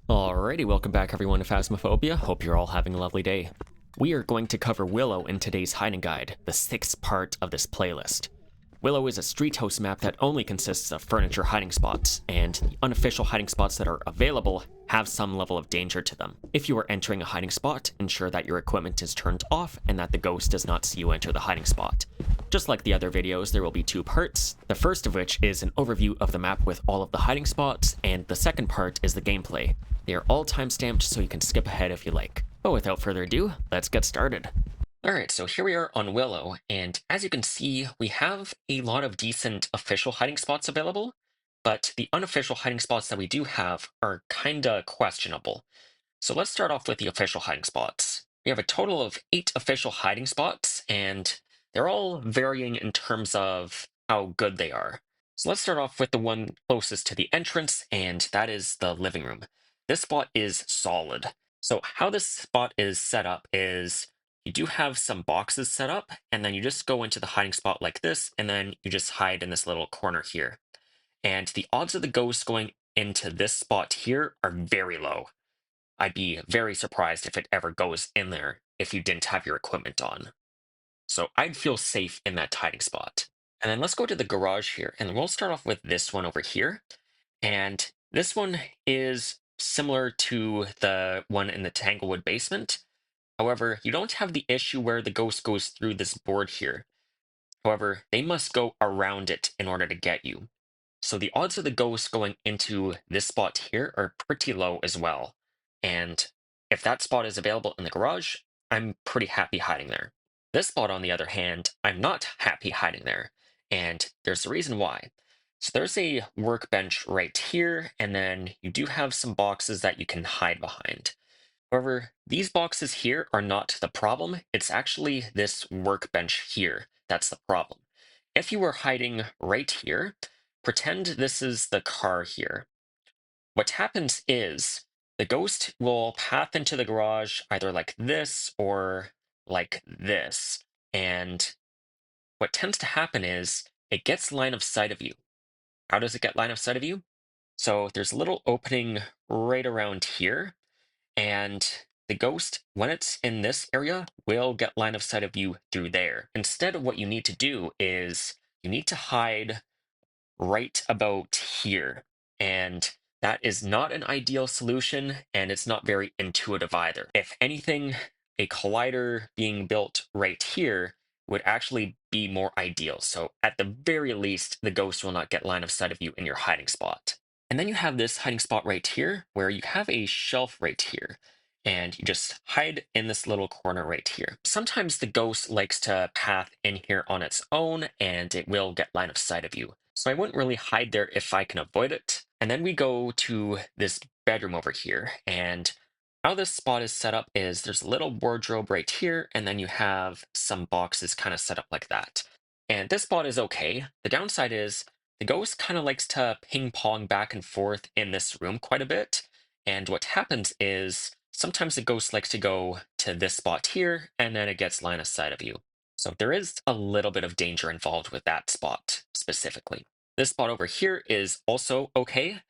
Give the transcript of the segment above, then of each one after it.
Alrighty, welcome back everyone to Phasmophobia. Hope you're all having a lovely day. We are going to cover Willow in today's hiding guide, the sixth part of this playlist. Willow is a street house map that only consists of furniture hiding spots, and the unofficial hiding spots that are available have some level of danger to them. If you are entering a hiding spot, ensure that your equipment is turned off and that the ghost does not see you enter the hiding spot. Just like the other videos, there will be two parts, the first of which is an overview of the map with all of the hiding spots, and the second part is the gameplay. They are all timestamped so you can skip ahead if you like. But without further ado, let's get started. Alright, so here we are on Willow, and as you can see, we have a lot of decent official hiding spots available, but the unofficial hiding spots that we do have are kinda questionable. So let's start off with the official hiding spots. We have a total of 8 official hiding spots, and they're all varying in terms of how good they are. So let's start off with the one closest to the entrance, and that is the living room. This spot is solid. So how this spot is set up is you do have some boxes set up, and then you just go into the hiding spot like this, and then you just hide in this little corner here. And the odds of the ghost going into this spot here are very low. I'd be very surprised if it ever goes in there if you didn't have your equipment on. So I'd feel safe in that hiding spot. And then let's go to the garage here, and we'll start off with this one over here. And this one is similar to the one in the Tanglewood basement. However, you don't have the issue where the ghost goes through this board here. However, they must go around it in order to get you. So the odds of the ghost going into this spot here are pretty low as well. And if that spot is available in the garage, I'm pretty happy hiding there. This spot, on the other hand, I'm not happy hiding there. And there's a reason why. So there's a workbench right here, and then you do have some boxes that you can hide behind. However, these boxes here are not the problem. It's actually this workbench here that's the problem. If you were hiding right here, pretend this is the car here. What happens is the ghost will path into the garage either like this or like this. And what tends to happen is it gets line of sight of you. How does it get line of sight of you? So there's a little opening right around here, and the ghost, when it's in this area, will get line of sight of you through there. Instead, what you need to do is you need to hide right about here. And that is not an ideal solution, and it's not very intuitive either. If anything, a collider being built right here would actually be more ideal. So at the very least, the ghost will not get line of sight of you in your hiding spot. And then you have this hiding spot right here, where you have a shelf right here, and you just hide in this little corner right here. Sometimes the ghost likes to path in here on its own, and it will get line of sight of you. So I wouldn't really hide there if I can avoid it. And then we go to this bedroom over here, and how this spot is set up is there's a little wardrobe right here, and then you have some boxes kind of set up like that. And this spot is okay. The downside is the ghost kind of likes to ping pong back and forth in this room quite a bit. And what happens is sometimes the ghost likes to go to this spot here, and then it gets line of sight of you. So there is a little bit of danger involved with that spot specifically. This spot over here is also okay.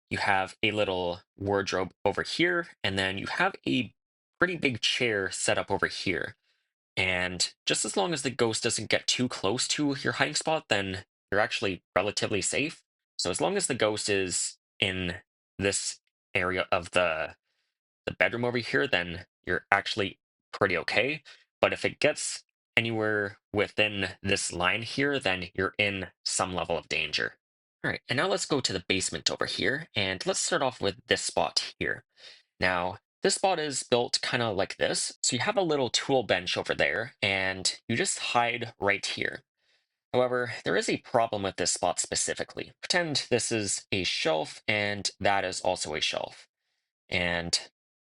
You have a little wardrobe over here, and then you have a pretty big chair set up over here. And just as long as the ghost doesn't get too close to your hiding spot, then you're actually relatively safe. So as long as the ghost is in this area of the bedroom over here, then you're actually pretty okay. But if it gets anywhere within this line here, then you're in some level of danger. All right, and now let's go to the basement over here, and let's start off with this spot here. Now, this spot is built kind of like this. So you have a little tool bench over there, and you just hide right here. However, there is a problem with this spot specifically. Pretend this is a shelf, and that is also a shelf. And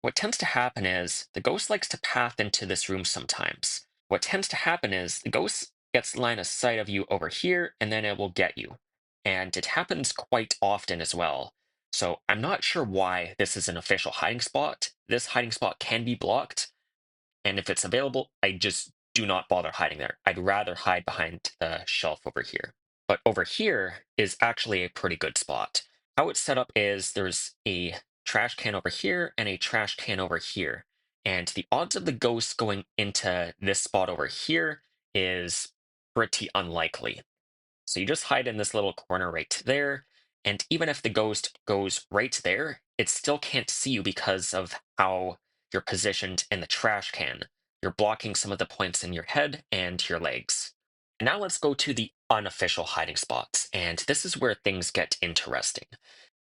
what tends to happen is the ghost likes to path into this room sometimes. What tends to happen is the ghost gets line of sight of you over here, and then it will get you. And it happens quite often as well. So I'm not sure why this is an official hiding spot. This hiding spot can be blocked, and if it's available, I just do not bother hiding there. I'd rather hide behind the shelf over here. But over here is actually a pretty good spot. How it's set up is there's a trash can over here and a trash can over here. And the odds of the ghost going into this spot over here is pretty unlikely. So you just hide in this little corner right there. And even if the ghost goes right there, it still can't see you because of how you're positioned in the trash can. You're blocking some of the points in your head and your legs. Now let's go to the unofficial hiding spots. And this is where things get interesting.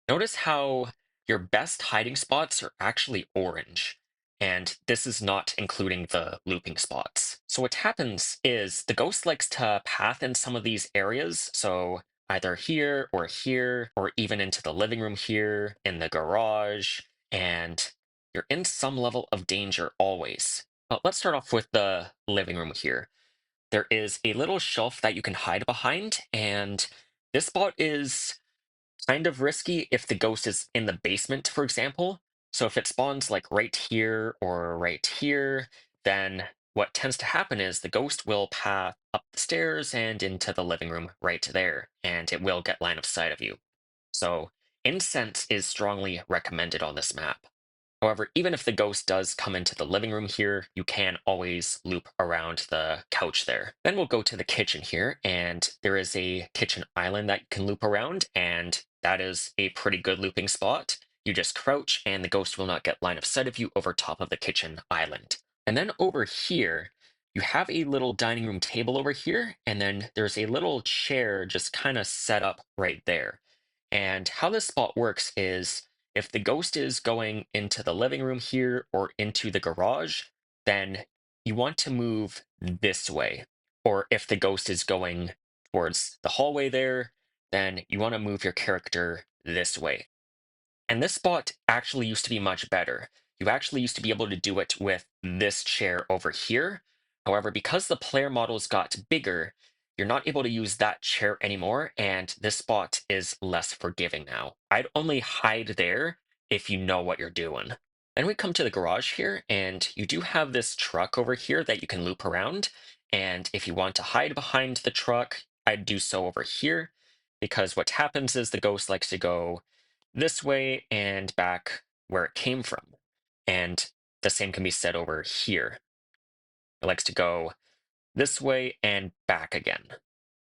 Notice how your best hiding spots are actually orange, and this is not including the looping spots. So what happens is the ghost likes to path in some of these areas, so either here, or even into the living room here, in the garage, and you're in some level of danger always. But let's start off with the living room here. There is a little shelf that you can hide behind, and this spot is kind of risky if the ghost is in the basement, for example. So if it spawns like right here or right here, then what tends to happen is the ghost will path up the stairs and into the living room right there, and it will get line of sight of you. So incense is strongly recommended on this map. However, even if the ghost does come into the living room here, you can always loop around the couch there. Then we'll go to the kitchen here, and there is a kitchen island that you can loop around, and that is a pretty good looping spot. You just crouch, and the ghost will not get line of sight of you over top of the kitchen island. And then over here, you have a little dining room table over here, and then there's a little chair just kind of set up right there. And how this spot works is if the ghost is going into the living room here or into the garage, then you want to move this way. Or if the ghost is going towards the hallway there, then you want to move your character this way. And this spot actually used to be much better. You actually used to be able to do it with this chair over here. However, because the player models got bigger, you're not able to use that chair anymore, and this spot is less forgiving now. I'd only hide there if you know what you're doing. Then we come to the garage here, and you do have this truck over here that you can loop around. And if you want to hide behind the truck, I'd do so over here, because what happens is the ghost likes to go this way and back where it came from. And the same can be said over here. It likes to go this way and back again.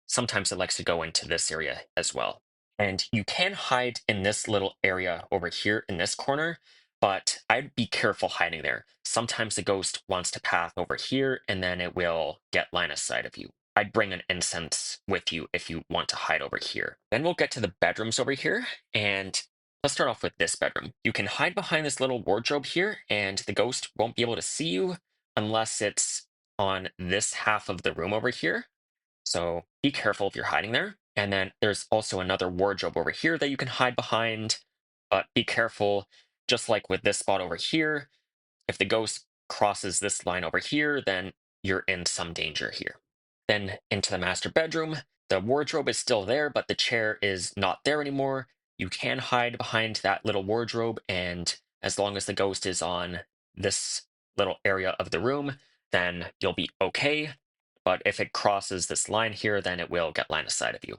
Sometimes it likes to go into this area as well. And you can hide in this little area over here in this corner, but I'd be careful hiding there. Sometimes the ghost wants to path over here and then it will get line of sight of you. I'd bring an incense with you if you want to hide over here. Then we'll get to the bedrooms over here, and let's start off with this bedroom. You can hide behind this little wardrobe here, and the ghost won't be able to see you unless it's on this half of the room over here. So be careful if you're hiding there. And then there's also another wardrobe over here that you can hide behind, but be careful, just like with this spot over here, if the ghost crosses this line over here, then you're in some danger here. Then into the master bedroom, the wardrobe is still there, but the chair is not there anymore. You can hide behind that little wardrobe, and as long as the ghost is on this little area of the room, then you'll be okay. But if it crosses this line here, then it will get line of sight of you.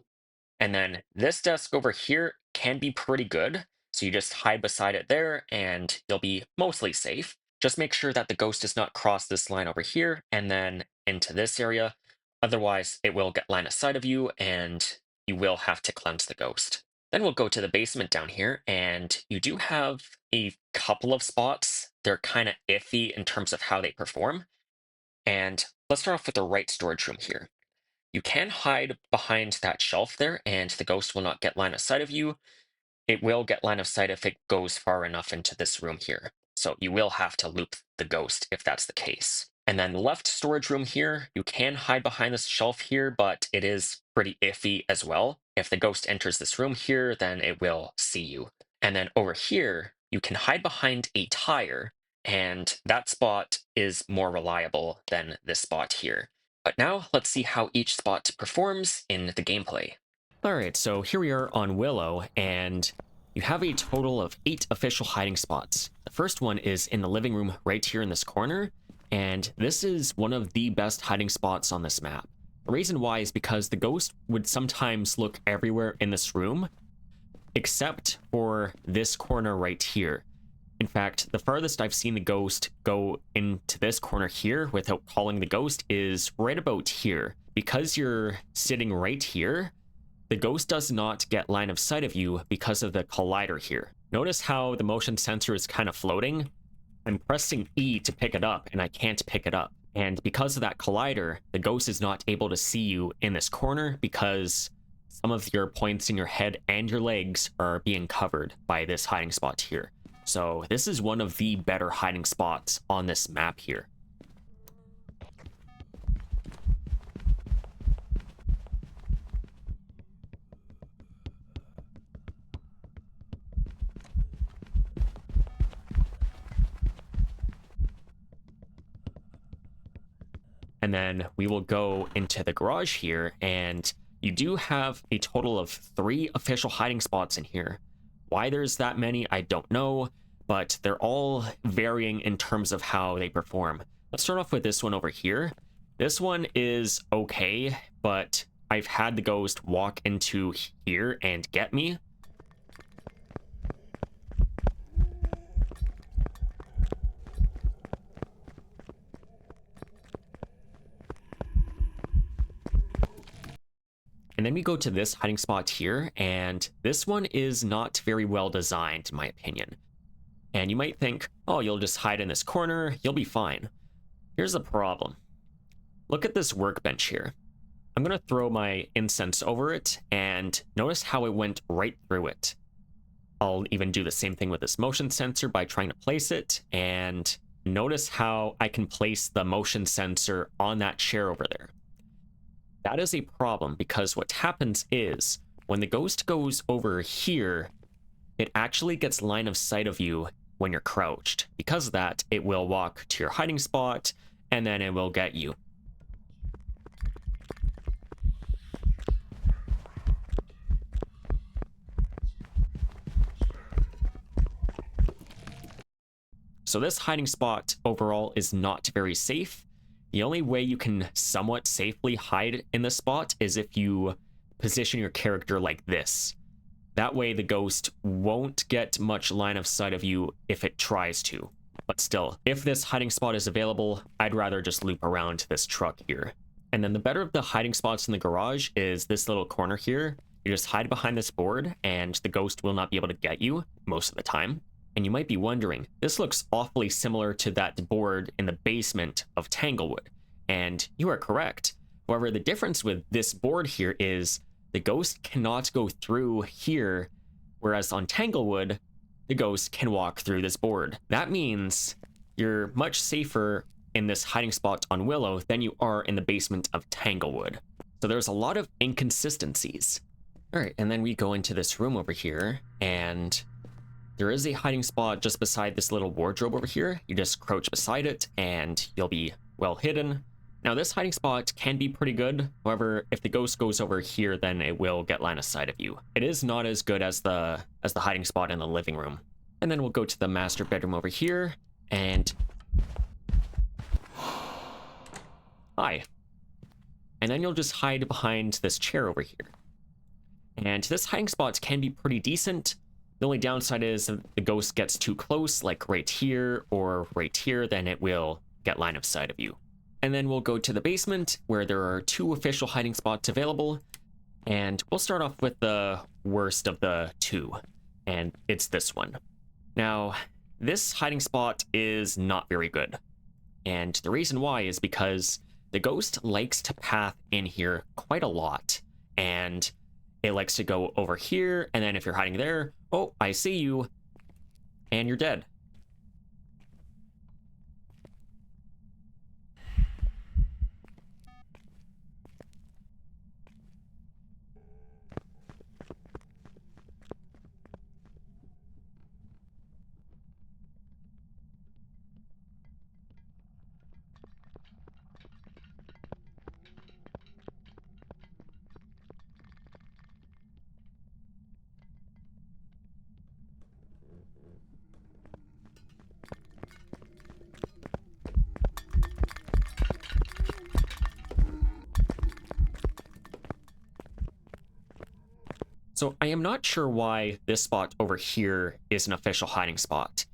And then this desk over here can be pretty good. So you just hide beside it there and you'll be mostly safe. Just make sure that the ghost does not cross this line over here and then into this area. Otherwise, it will get line of sight of you and you will have to cleanse the ghost. Then we'll go to the basement down here, and you do have a couple of spots. They're kind of iffy in terms of how they perform. And let's start off with the right storage room here. You can hide behind that shelf there, and the ghost will not get line of sight of you. It will get line of sight if it goes far enough into this room here. So you will have to loop the ghost if that's the case. And then the left storage room here, you can hide behind this shelf here, but it is pretty iffy as well. If the ghost enters this room here, then it will see you. And then over here, you can hide behind a tire, and that spot is more reliable than this spot here. But now let's see how each spot performs in the gameplay. Alright, so here we are on Willow, and you have a total of 8 official hiding spots. The first one is in the living room right here in this corner, and this is one of the best hiding spots on this map. The reason why is because the ghost would sometimes look everywhere in this room, except for this corner right here. In fact, the farthest I've seen the ghost go into this corner here without calling the ghost is right about here. Because you're sitting right here, the ghost does not get line of sight of you because of the collider here. Notice how the motion sensor is kind of floating? I'm pressing E to pick it up, and I can't pick it up. And because of that collider, the ghost is not able to see you in this corner because some of your points in your head and your legs are being covered by this hiding spot here. So this is one of the better hiding spots on this map here. And then we will go into the garage here, and you do have a total of 3 official hiding spots in here. Why there's that many, I don't know, but they're all varying in terms of how they perform. Let's start off with this one over here. This one is okay, but I've had the ghost walk into here and get me. And then we go to this hiding spot here, and this one is not very well designed, in my opinion. And you might think, oh, you'll just hide in this corner, you'll be fine. Here's the problem. Look at this workbench here. I'm going to throw my incense over it, and notice how it went right through it. I'll even do the same thing with this motion sensor by trying to place it, and notice how I can place the motion sensor on that chair over there. That is a problem because what happens is when the ghost goes over here, it actually gets line of sight of you when you're crouched. Because of that, it will walk to your hiding spot and then it will get you. So this hiding spot overall is not very safe. The only way you can somewhat safely hide in this spot is if you position your character like this. That way the ghost won't get much line of sight of you if it tries to. But still, if this hiding spot is available, I'd rather just loop around this truck here. And then the better of the hiding spots in the garage is this little corner here. You just hide behind this board and the ghost will not be able to get you most of the time. And you might be wondering, this looks awfully similar to that board in the basement of Tanglewood. And you are correct. However, the difference with this board here is the ghost cannot go through here, whereas on Tanglewood, the ghost can walk through this board. That means you're much safer in this hiding spot on Willow than you are in the basement of Tanglewood. So there's a lot of inconsistencies. All right, and then we go into this room over here, and there is a hiding spot just beside this little wardrobe over here. You just crouch beside it and you'll be well hidden. Now this hiding spot can be pretty good. However, if the ghost goes over here, then it will get line of sight of you. It is not as good as the hiding spot in the living room. And then we'll go to the master bedroom over here and hi. And then you'll just hide behind this chair over here. And this hiding spot can be pretty decent. The only downside is if the ghost gets too close, like right here or right here, then it will get line of sight of you. And then we'll go to the basement where there are 2 official hiding spots available. And we'll start off with the worst of the 2, and it's this one. Now, this hiding spot is not very good. And the reason why is because the ghost likes to path in here quite a lot. And it likes to go over here, and then if you're hiding there, oh, I see you, and you're dead. So I am not sure why this spot over here is an official hiding spot.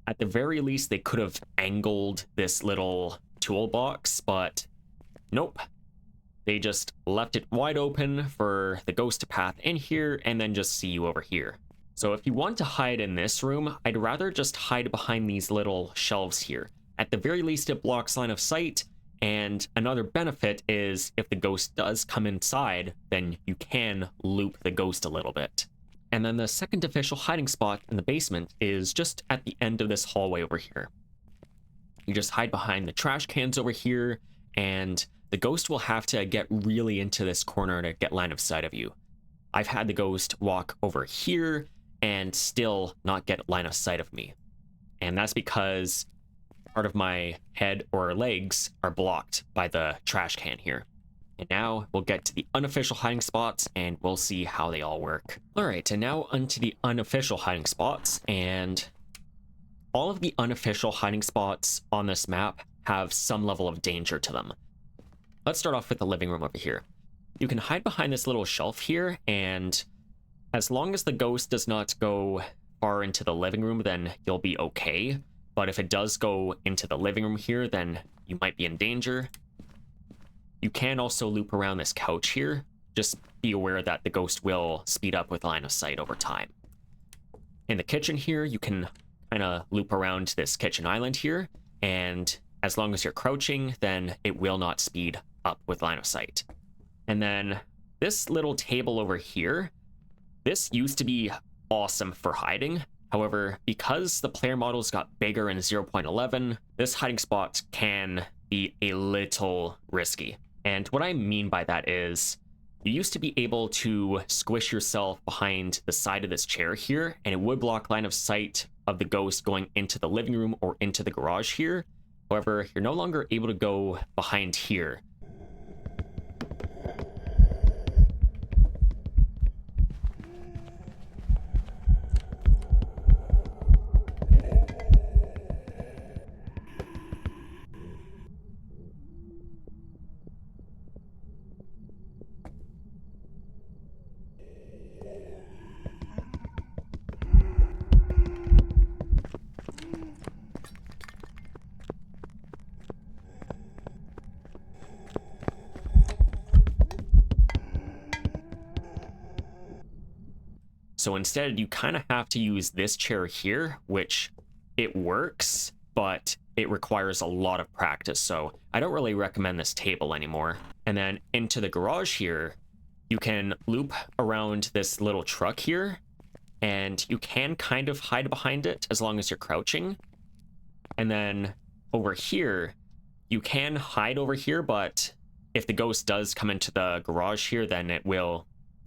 At the very least, they could have angled this little toolbox, but nope. They just left it wide open for the ghost to path in here and then just see you over here. So if you want to hide in this room, I'd rather just hide behind these little shelves here. At the very least, it blocks line of sight, and another benefit is if the ghost does come inside, then you can loop the ghost a little bit. And then the second official hiding spot in the basement is just at the end of this hallway over here. You just hide behind the trash cans over here, and the ghost will have to get really into this corner to get line of sight of you. I've had the ghost walk over here and still not get line of sight of me. And that's because part of my head or legs are blocked by the trash can here. And now we'll get to the unofficial hiding spots and we'll see how they all work. All right, and now onto the unofficial hiding spots. And all of the unofficial hiding spots on this map have some level of danger to them. Let's start off with the living room over here. You can hide behind this little shelf here, and as long as the ghost does not go far into the living room, then you'll be okay. But if it does go into the living room here, then you might be in danger. You can also loop around this couch here. Just be aware that the ghost will speed up with line of sight over time. In the kitchen here, you can kind of loop around this kitchen island here, and as long as you're crouching, then it will not speed up with line of sight. And then this little table over here, this used to be awesome for hiding. However, because the player models got bigger in 0.11, this hiding spot can be a little risky. And what I mean by that is, you used to be able to squish yourself behind the side of this chair here, and it would block line of sight of the ghost going into the living room or into the garage here. However, you're no longer able to go behind here. So instead, you kind of have to use this chair here, which it works, but it requires a lot of practice. So I don't really recommend this table anymore. And then into the garage here, you can loop around this little truck here, and you can kind of hide behind it as long as you're crouching. And then over here, you can hide over here, but if the ghost does come into the garage here, then it will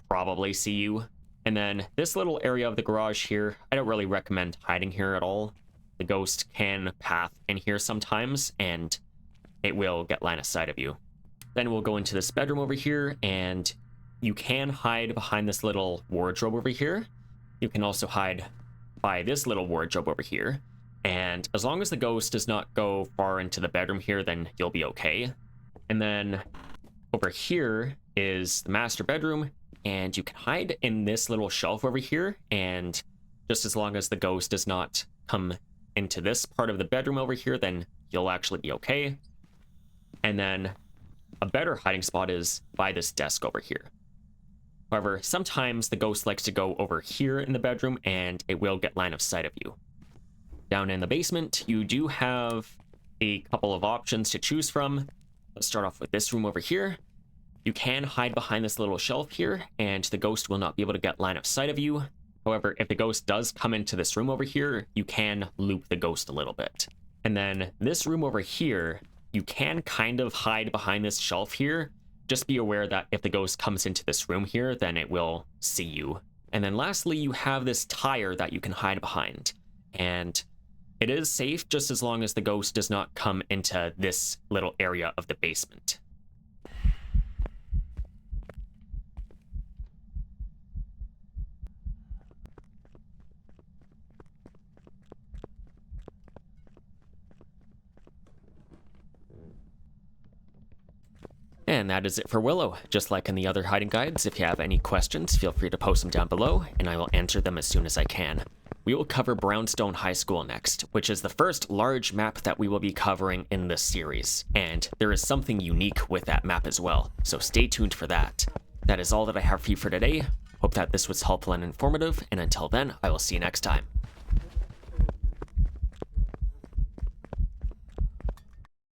probably see you. And then this little area of the garage here, I don't really recommend hiding here at all. The ghost can path in here sometimes, and it will get line of sight of you. Then we'll go into this bedroom over here, and you can hide behind this little wardrobe over here. You can also hide by this little wardrobe over here. And as long as the ghost does not go far into the bedroom here, then you'll be okay. And then over here is the master bedroom, and you can hide in this little shelf over here, and just as long as the ghost does not come into this part of the bedroom over here, then you'll actually be okay. And then a better hiding spot is by this desk over here. However, sometimes the ghost likes to go over here in the bedroom, and it will get line of sight of you. Down in the basement, you do have a couple of options to choose from. Let's start off with this room over here. You can hide behind this little shelf here, and the ghost will not be able to get line of sight of you. However, if the ghost does come into this room over here, you can loop the ghost a little bit. And then this room over here, you can kind of hide behind this shelf here. Just be aware that if the ghost comes into this room here, then it will see you. And then lastly, you have this tire that you can hide behind. And it is safe just as long as the ghost does not come into this little area of the basement. And that is it for Willow. Just like in the other hiding guides, if you have any questions, feel free to post them down below, and I will answer them as soon as I can. We will cover Brownstone High School next, which is the first large map that we will be covering in this series, and there is something unique with that map as well, so stay tuned for that. That is all that I have for you for today. Hope that this was helpful and informative, and until then, I will see you next time.